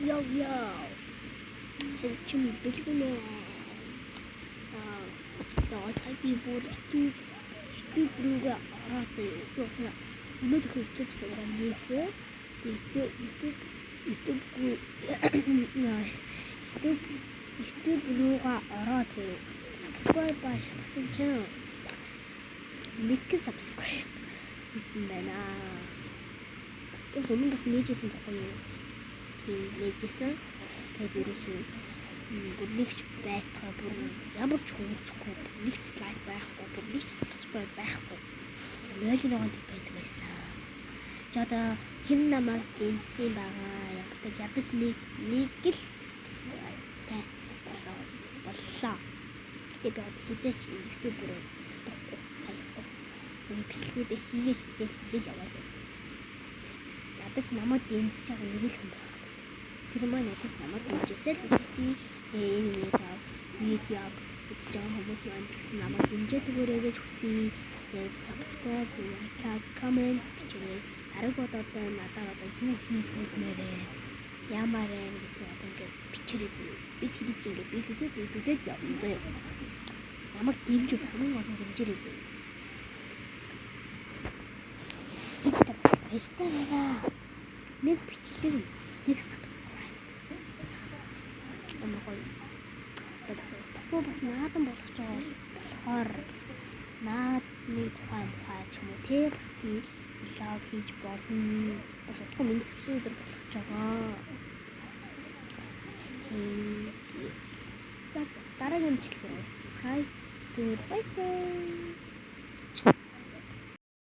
Yo. Хөгжим бэлгүнэ. Сая би бүр YouTube руугаа ороод заяа. Өнөөдөр YouTube сувраа нээсэн. YouTube руугаа ороод заяа. Subscribe башилсан чинь нэг subscribe хийсэн байна. Өмнө бас нээжсэн байхгүй юу? Тийм нээжсэн. Тэгээд ерөөсөө нэгч байтгаа бүр ямар ч үзэхгүй, нэгч лайк байхгүй, бүр нэгч subscribe байхгүй. Ойлгоно гэдэг байдаг байсан. За одоо хэн намайг дэмжсэн байгаа? Ядаж нэг л subscribe боллоо. Гэтэ би одоо хизээч YouTube руу устгахгүй хайхгүй. Бичлэгүүдээ хийгээл яваад байна. Ядаж намайг дэмжиж байгаа нэг л хүн байна. Тэр маань ядаж намайг дэмжээсэй л үссэн. Энэ видео гэж хүмүүс маань гэсэн намайг дэмжиж өгөөрэй гэж хүсье. Subscribe, like, comment бичээрэй. Дараагийн удаа надад одоо юу хийх вэ? Ямар юм гэж одоо ингээд бичээрэй зөө. Би тэгж ингээд биелүүлээд явна зөө. Намайг дэмжүүл хамгийн гол нь дэмжээрэй зөө. Баяртай байна. Нэг бичлэг, нэг subscribe. Гоё. Одоо бас наадан болох ч болохоор бас наадны тухайн ч юм уу те бас тий лав хийж болно. Бас утга миний төрсөн өдөр болох ч байгаа. Тийм. За дараагийн бичлэгээр уулзцгаая. Тэгээ баярлалаа.